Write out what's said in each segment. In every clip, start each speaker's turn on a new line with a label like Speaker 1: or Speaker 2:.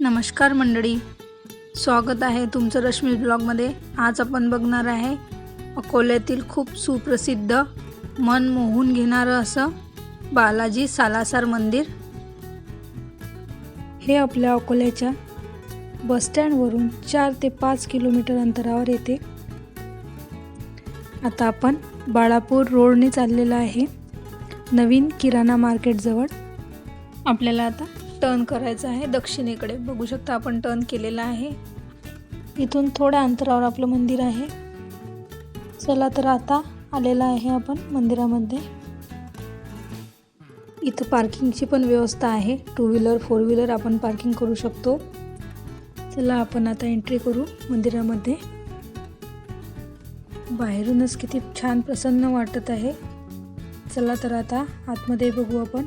Speaker 1: नमस्कार मंडळी, स्वागत आहे तुमचं रश्मी ब्लॉगमध्ये। आज आपण बघणार आहे अकोल्यातील खूप सुप्रसिद्ध मन मोहून घेणारं असं बालाजी सालासर मंदिर। हे आपल्या अकोल्याच्या बस स्टँडवरून 4 ते 5 किलोमीटर अंतरावर येते। आता आपण बाळापूर रोडने चाललेलो आहे, नवीन किराणा मार्केट जवळ। आपल्याला आता टर्न करायचं आहे दक्षिणेकडे। बघू शकता आपण टर्न केलेला आहे। इथून थोड्या अंतरावर आपलं मंदिर आहे। चला तर आता आलेला आहे आपण मंदिरामध्ये। इथं पार्किंगची पण व्यवस्था आहे, 2 व्हीलर 4 व्हीलर आपण पार्किंग करू शकतो। चला आपण आता एंट्री करू मंदिरामध्ये। बाहेरूनच किती छान प्रसन्न वाटत आहे। चला तर आता आतमध्ये बघू आपण,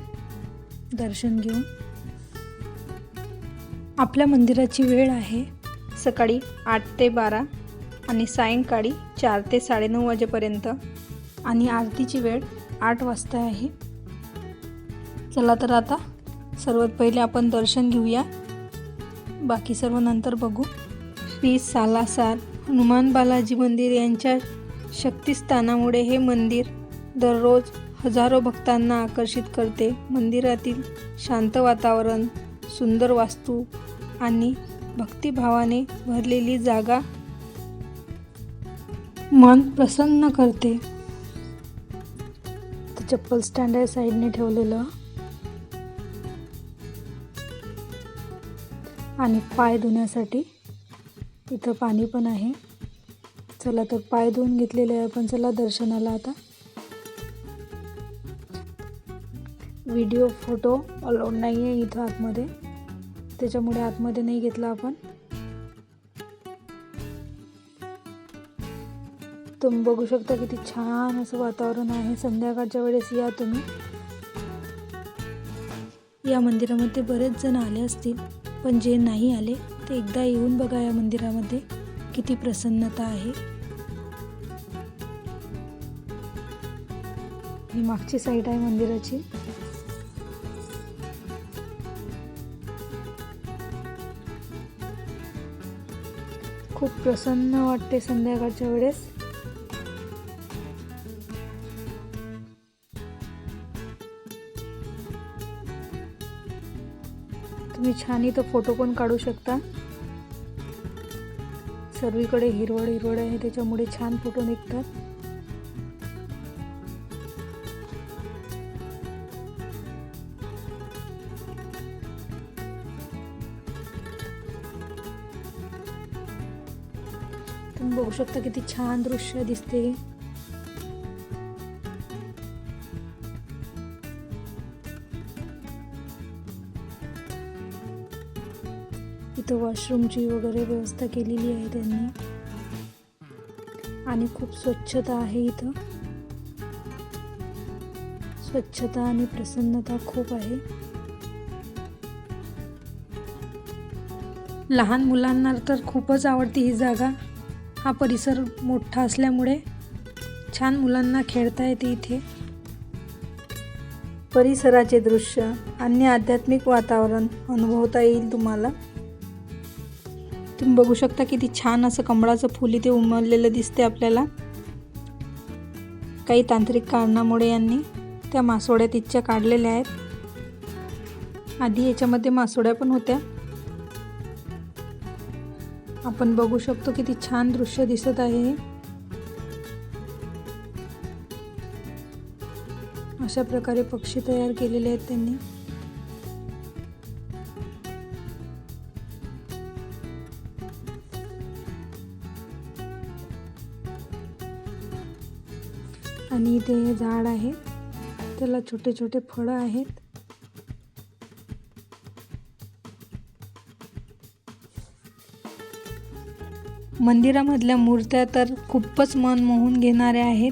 Speaker 1: दर्शन घेऊ। आपल्या मंदिराची वेळ आहे सकाळी 8 ते 12 आणि सायंकाळी 4 ते 9:30 वाजेपर्यंत, आणि आरतीची वेळ 8 वाजता आहे। चला तर आता सर्वात पहिले आपण दर्शन घेऊया, बाकी सर्व नंतर बघू। श्री सालासर हनुमान बालाजी मंदिर यांच्या शक्तिस्थानामुळे हे मंदिर दररोज हजारो भक्तांना आकर्षित करते। मंदिरातील शांत वातावरण, सुंदर वास्तू आणि भक्तिभावाने भरलेली जागा मन प्रसन्न करते। चप्पल स्टँड आहे साईडने ठेवलेलं, आणि पाय धुण्यासाठी इथं पाणी पण आहे। चला तर पाय धुवून घेतलेले आहे आपण। चला दर्शनाला आता। व्हिडिओ फोटो अलाउड नाही आहे इथं आतमध्ये, त्याच्यामुळे आतमध्ये नाही घेतला आपण। तुम्ही बघू शकता किती छान असं वातावरण आहे। संध्याकाळच्या वेळेस या तुम्ही। या मंदिरामध्ये बरेच जण आले असतील, पण जे नाही आले ते एकदा येऊन बघा। या मंदिरामध्ये किती प्रसन्नता आहे। ही मागची साईड आहे मंदिराची। खूप प्रसन्न वाटते संध्याकाळच्या वेळेस। तुम्ही छान इथं फोटो पण काढू शकता। सर्वीकडे हिरवळ हिरवळ आहे, त्याच्यामुळे छान फोटो निघतात। तुम्ही बघू शकता किती छान दृश्य दिसते। इथं वॉशरूमची वगैरे व्यवस्था केलेली आहे त्यांनी, आणि खूप स्वच्छता आहे इथं। स्वच्छता आणि प्रसन्नता खूप आहे। लहान मुलांना तर खूपच आवडते ही जागा। हा परिसर मोठा असल्यामुळे छान मुलांना खेळता येते इथे। परिसराचे दृश्य आणि आध्यात्मिक वातावरण अनुभवता येईल तुम्हाला। तुम्ही बघू शकता किती छान असं कमळाचं फूल इथे उमललेलं दिसते आपल्याला। काही तांत्रिक कारणामुळे यांनी त्या मासोळ्या तिथच्या काढलेल्या आहेत। आधी याच्यामध्ये मासोळ्या पण होत्या। आपण बघू शकतो किती छान दृश्य दिसत आहे। अशा प्रकारे पक्षी तयार केलेले आहेत त्यांनी। आणि इथे हे झाड आहे, त्याला छोटे छोटे फळं आहेत। मंदिरामधल्या मूर्त्या तर खूपच मन मोहून घेणाऱ्या आहेत।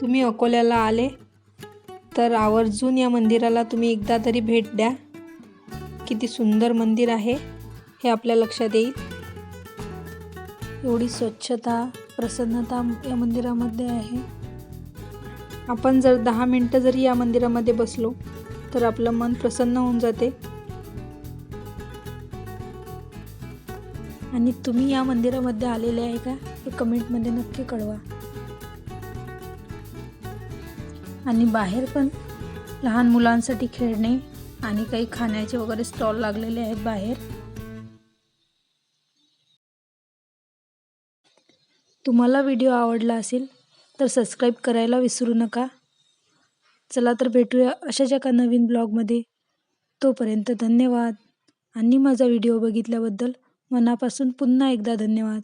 Speaker 1: तुम्ही अकोल्याला आले तर आवर्जून या मंदिराला तुम्ही एकदा तरी भेट द्या। किती सुंदर मंदिर आहे हे आपल्या लक्षात येईल। एवढी स्वच्छता, प्रसन्नता या मंदिरामध्ये आहे। आपण जर 10 मिनिटं जरी या मंदिरामध्ये बसलो तर आपलं मन प्रसन्न होऊन जाते। आणि तुम्ही या मंदिरामध्ये आलेले आहे का हे कमेंटमध्ये नक्की कळवा. आणि बाहेर पण लहान मुलांसाठी खेळणे आणि काही खाण्याचे वगैरे स्टॉल लागलेले आहेत बाहेर. तुम्हाला व्हिडिओ आवडला असेल तर सबस्क्राईब करायला विसरू नका. चला तर भेटूया अशाच एका नवीन ब्लॉगमध्ये. तोपर्यंत धन्यवाद आणि माझा व्हिडिओ बघितल्याबद्दल मनापासून पुन्हा एकदा धन्यवाद.